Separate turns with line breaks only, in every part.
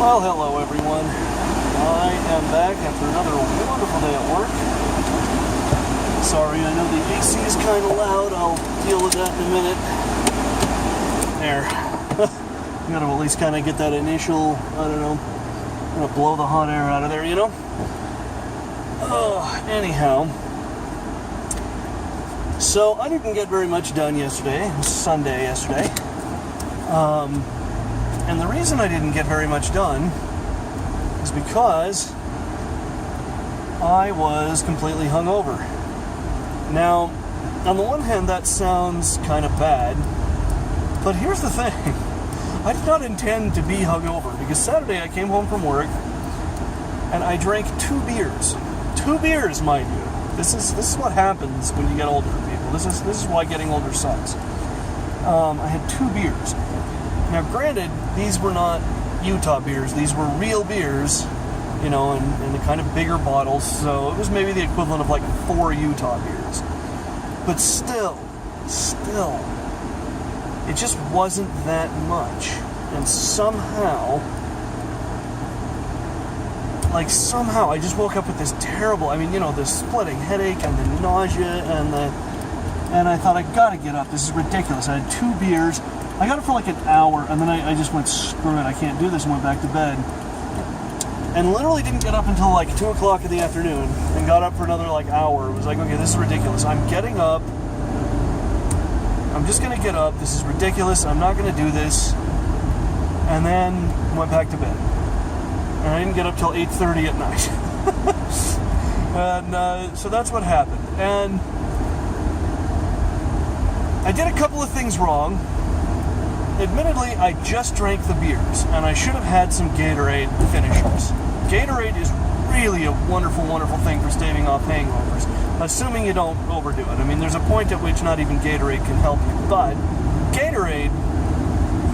Well, hello everyone. I am back after another wonderful day at work. Sorry, I know the AC is kind of loud. I'll deal with that in a minute. There. I'm gonna at least kind of get that initial, I don't know, I'm gonna blow the hot air out of there, you know? Anyhow. So, I didn't get very much done yesterday. It was Sunday yesterday. And the reason I didn't get very much done is because I was completely hungover. Now, on the one hand, that sounds kind of bad, but here's the thing. I did not intend to be hungover, because Saturday I came home from work and I drank 2 beers. 2 beers, mind you. This is what happens when you get older, people. This is why getting older sucks. I had 2 beers. Now, granted, these were not Utah beers. These were real beers, you know, in the kind of bigger bottles. So it was maybe the equivalent of like 4 Utah beers. But still, it just wasn't that much. And somehow, I just woke up with this terrible, the splitting headache and the nausea and I thought, I gotta get up. This is ridiculous. I had 2 beers. I got it for like an hour, and then I just went, screw it, I can't do this, and went back to bed. And literally didn't get up until like 2 o'clock in the afternoon, and got up for another like hour. It was like, okay, this is ridiculous. I'm getting up. I'm just going to get up. This is ridiculous. I'm not going to do this. And then went back to bed. And I didn't get up till 8:30 at night. And so that's what happened. And I did a couple of things wrong. Admittedly, I just drank the beers, and I should have had some Gatorade finishers. Gatorade is really a wonderful, wonderful thing for staving off hangovers, assuming you don't overdo it. I mean, there's a point at which not even Gatorade can help you, but Gatorade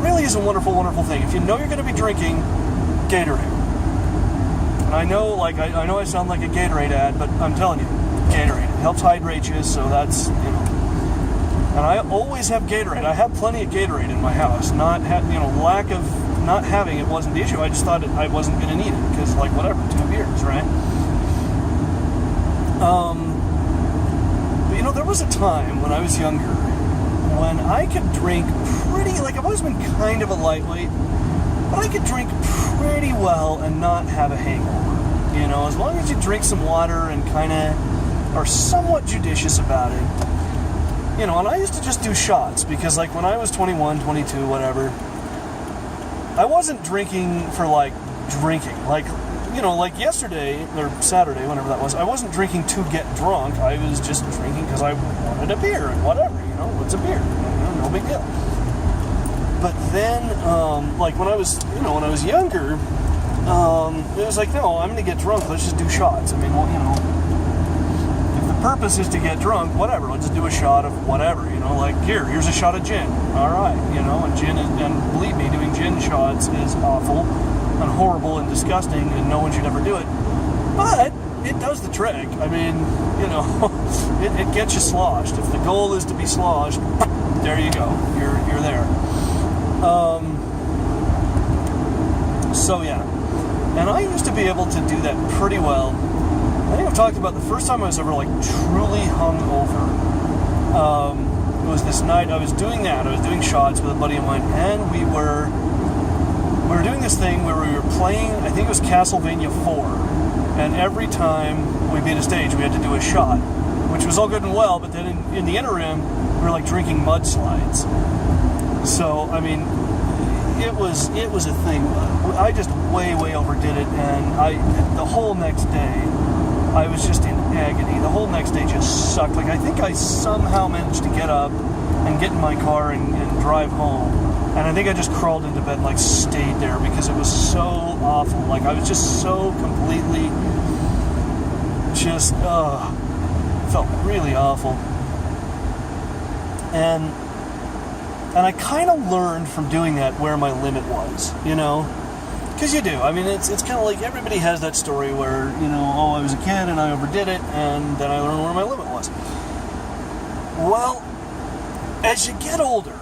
really is a wonderful, wonderful thing. If you know you're going to be drinking, Gatorade. And I know, I know I sound like a Gatorade ad, but I'm telling you, Gatorade. It helps hydrate you, so that's, And I always have Gatorade. I have plenty of Gatorade in my house. Lack of not having it wasn't the issue. I just thought I wasn't going to need it because, whatever, 2 beers, right? But there was a time when I was younger when I could drink I've always been kind of a lightweight, but I could drink pretty well and not have a hangover. As long as you drink some water and kind of are somewhat judicious about it. And I used to just do shots because, when I was 21, 22, whatever, I wasn't drinking for, drinking. Like yesterday, or Saturday, whenever that was, I wasn't drinking to get drunk. I was just drinking because I wanted a beer and whatever, what's a beer? No big deal. But then, when I was younger, it was like, no, I'm going to get drunk. Let's just do shots. I mean, purpose is to get drunk, whatever, let's just do a shot of whatever, here's a shot of gin, alright, and gin and believe me, doing gin shots is awful and horrible and disgusting and no one should ever do it, but it does the trick. I mean, it gets you sloshed. If the goal is to be sloshed, there you go, you're there. So yeah, and I used to be able to do that pretty well. I think I've talked about the first time I was ever truly hungover. It was this night I was doing that. I was doing shots with a buddy of mine, and we were doing this thing where we were playing. I think it was Castlevania 4, and every time we beat a stage, we had to do a shot, which was all good and well. But then in the interim, we were drinking mudslides. So I mean, it was a thing. I just way overdid it, and the whole next day. I was just in agony. The whole next day just sucked. I think I somehow managed to get up and get in my car and drive home. And I think I just crawled into bed and stayed there because it was so awful. I was just so completely felt really awful. And I kind of learned from doing that where my limit was, Because you do. I mean, it's kind of like everybody has that story where, I was a kid and I overdid it, and then I learned where my limit was. Well, as you get older,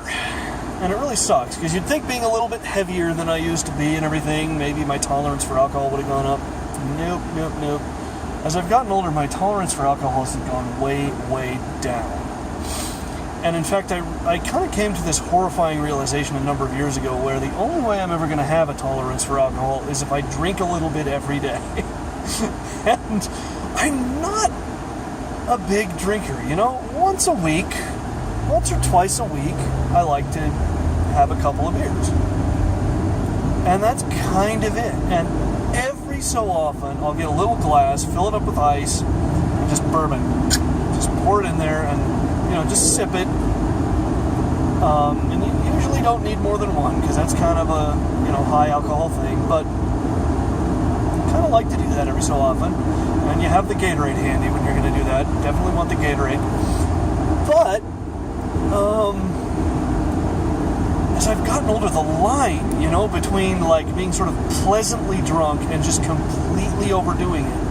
And it really sucks, because you'd think being a little bit heavier than I used to be and everything, maybe my tolerance for alcohol would have gone up. Nope. As I've gotten older, my tolerance for alcohol has gone way, way down. And in fact, I kind of came to this horrifying realization a number of years ago, where the only way I'm ever going to have a tolerance for alcohol is if I drink a little bit every day. And I'm not a big drinker, once or twice a week, I like to have a couple of beers. And that's kind of it. And every so often, I'll get a little glass, fill it up with ice, and just bourbon. Just pour it in there and, just sip it. And you usually don't need more than one, because that's kind of a, high alcohol thing. But I kind of like to do that every so often. And you have the Gatorade handy when you're going to do that. Definitely want the Gatorade. But as I've gotten older, the line, between like being sort of pleasantly drunk and just completely overdoing it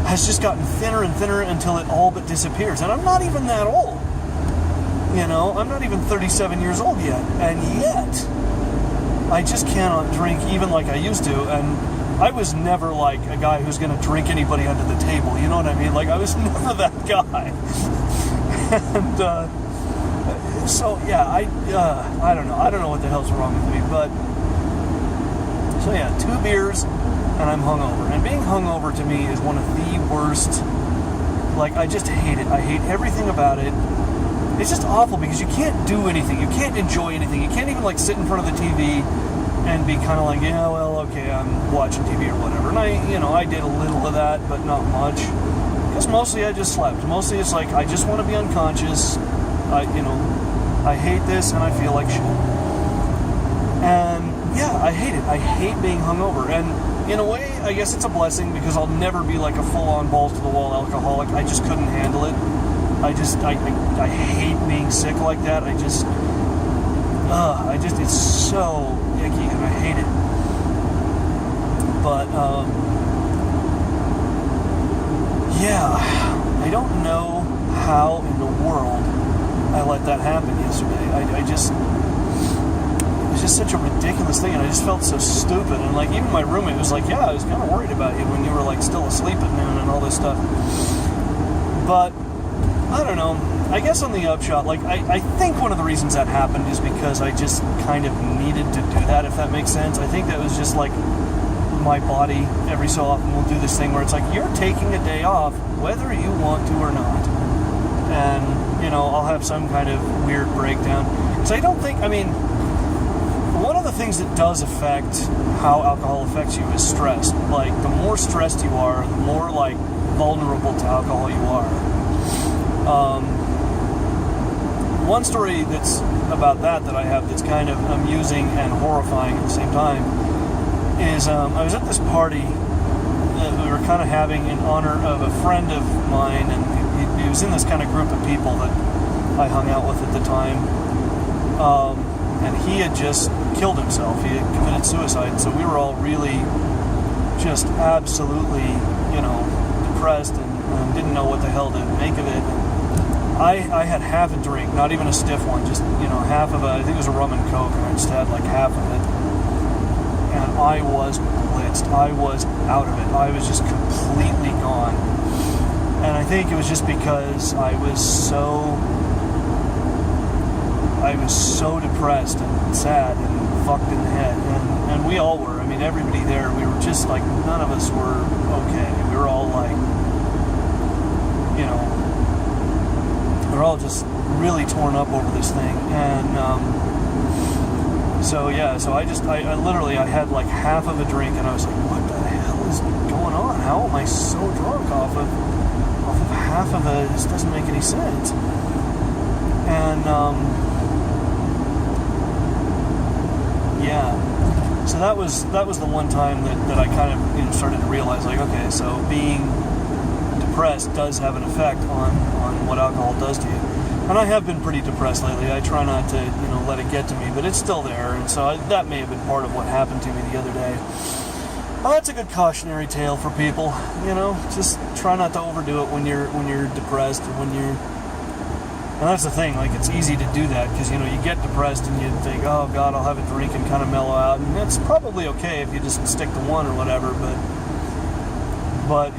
has just gotten thinner and thinner until it all but disappears. And I'm not even that old. I'm not even 37 years old yet. And yet, I just cannot drink even like I used to. And I was never like a guy who's going to drink anybody under the table. You know what I mean? Like, I was never that guy. And, so yeah, I don't know what the hell's wrong with me, but so yeah, 2 beers and I'm hungover. And being hungover to me is one of the worst. Like, I just hate it. I hate everything about it. It's just awful, because you can't do anything. You can't enjoy anything. You can't even like sit in front of the TV and be kind of like, yeah, well, okay, I'm watching TV or whatever. And I did a little of that, but not much. Because mostly I just slept. Mostly it's like, I just want to be unconscious. I hate this and I feel like shit. And yeah, I hate it. I hate being hungover. And in a way, I guess it's a blessing, because I'll never be like a full-on balls-to-the-wall alcoholic. I just couldn't handle it. I hate being sick like that. It's so icky and I hate it. But, yeah, I don't know how in the world I let that happen yesterday. It was just such a ridiculous thing, and I just felt so stupid. And like, even my roommate was like, yeah, I was kind of worried about you when you were like still asleep at noon and all this stuff. But I don't know. I guess on the upshot, like, I think one of the reasons that happened is because I just kind of needed to do that, if that makes sense. I think that was just like, my body every so often will do this thing where it's like, you're taking a day off whether you want to or not. And, I'll have some kind of weird breakdown. So I don't think, one of the things that does affect how alcohol affects you is stress. Like, the more stressed you are, the more, like, vulnerable to alcohol you are. One story that's about that I have that's kind of amusing and horrifying at the same time is I was at this party that we were kind of having in honor of a friend of mine, and he was in this kind of group of people that I hung out with at the time, and he had just killed himself. He had committed suicide, so we were all really just absolutely, depressed and didn't know what the hell to make of it. I had half a drink, not even a stiff one, just, half of I think it was a rum and coke, and I just had like half of it. And I was blitzed. I was out of it. I was just completely gone. And I think it was just because I was so depressed and sad and fucked in the head. And we all were. Everybody there, we were just like, none of us were okay. We were all like, we're all just really torn up over this thing. And so I literally had like half of a drink, and I was like, what the hell is going on? How am I so drunk off of half of it? This doesn't make any sense. And so that was the one time that I kind of started to realize, like, okay, so being depressed does have an effect on what alcohol does to you. And I have been pretty depressed lately. I try not to, let it get to me, but it's still there. And so that may have been part of what happened to me the other day. Well, that's a good cautionary tale for people. Just try not to overdo it when you're depressed, or when you're And that's the thing, like, it's easy to do that because, you get depressed and you think, oh, God, I'll have a drink and kind of mellow out. And that's probably okay if you just stick to one or whatever, but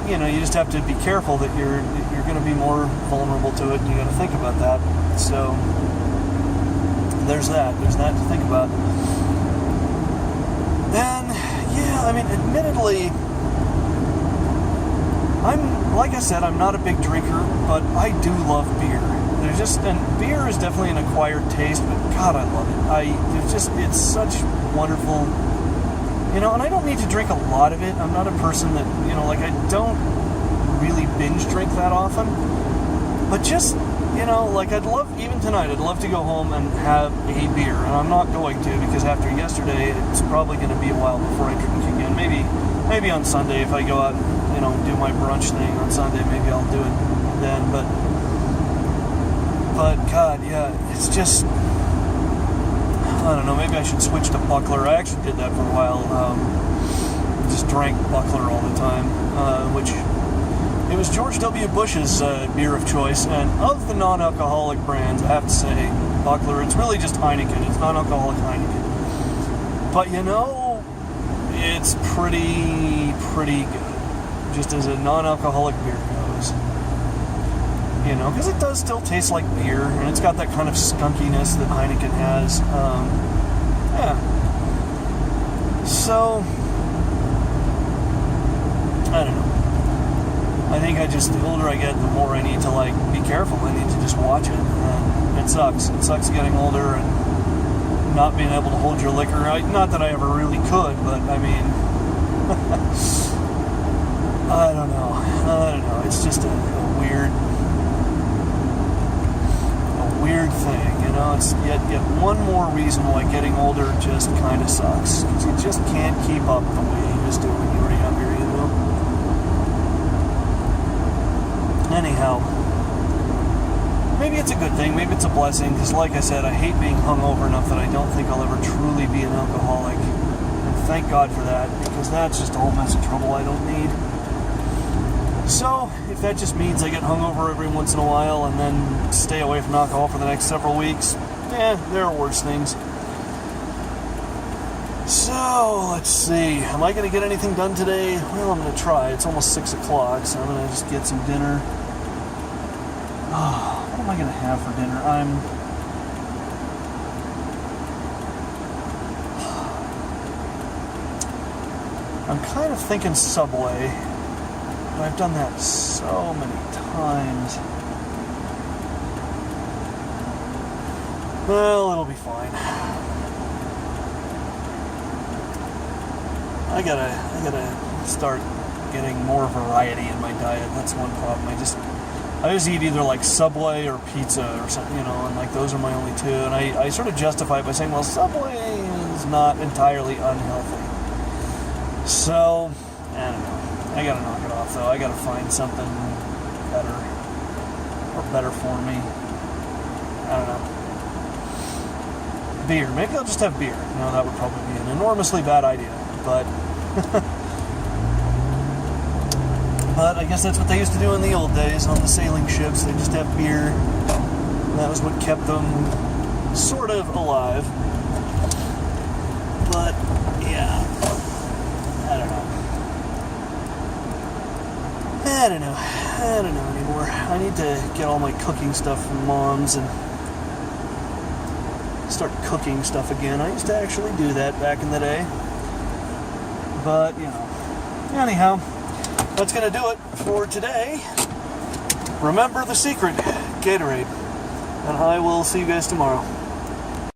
you just have to be careful that you're going to be more vulnerable to it, and you got to think about that. So there's that to think about. And yeah, I mean, admittedly, like I said, I'm not a big drinker, but I do love beer. And beer is definitely an acquired taste, but God, I love it. It's such wonderful. And I don't need to drink a lot of it. I'm not a person that, I don't really binge drink that often. But just, even tonight, I'd love to go home and have a beer. And I'm not going to, because after yesterday, it's probably going to be a while before I drink again. Maybe on Sunday, if I go out and, do my brunch thing on Sunday, maybe I'll do it then. But God, yeah, it's just... I don't know, maybe I should switch to Buckler. I actually did that for a while. Just drank Buckler all the time, which it was George W. Bush's beer of choice. And of the non-alcoholic brands, I have to say, Buckler, it's really just Heineken. It's non-alcoholic Heineken. But it's pretty good, just as a non-alcoholic beer goes. Because it does still taste like beer, and it's got that kind of skunkiness that Heineken has. Yeah. So, I don't know. I think the older I get, the more I need to, be careful. I need to just watch it, and it sucks. It sucks getting older and not being able to hold your liquor. Not that I ever really could, but, I mean... I don't know. It's just a weird thing, it's yet one more reason why getting older just kind of sucks, because you just can't keep up the way you used to when you were younger, Anyhow, maybe it's a good thing, maybe it's a blessing, because like I said, I hate being hungover enough that I don't think I'll ever truly be an alcoholic, and thank God for that, because that's just a whole mess of trouble I don't need. So, if that just means I get hungover every once in a while and then stay away from alcohol for the next several weeks, there are worse things. So, let's see. Am I going to get anything done today? Well, I'm going to try. It's almost 6 o'clock, so I'm going to just get some dinner. What am I going to have for dinner? I'm kind of thinking Subway. I've done that so many times. Well, it'll be fine. I gotta start getting more variety in my diet. That's one problem. I just eat either Subway or pizza or something, and those are my only two. And I sort of justify it by saying, well, Subway is not entirely unhealthy. So, I don't know. I gotta knock it off, though. I gotta find something better for me. I don't know. Beer. Maybe I'll just have beer. That would probably be an enormously bad idea, but... But I guess that's what they used to do in the old days on the sailing ships. They just have beer. That was what kept them sort of alive. But, yeah. I don't know anymore. I need to get all my cooking stuff from Mom's and start cooking stuff again. I used to actually do that back in the day. But, anyhow, that's going to do it for today. Remember the secret, Gatorade. And I will see you guys tomorrow.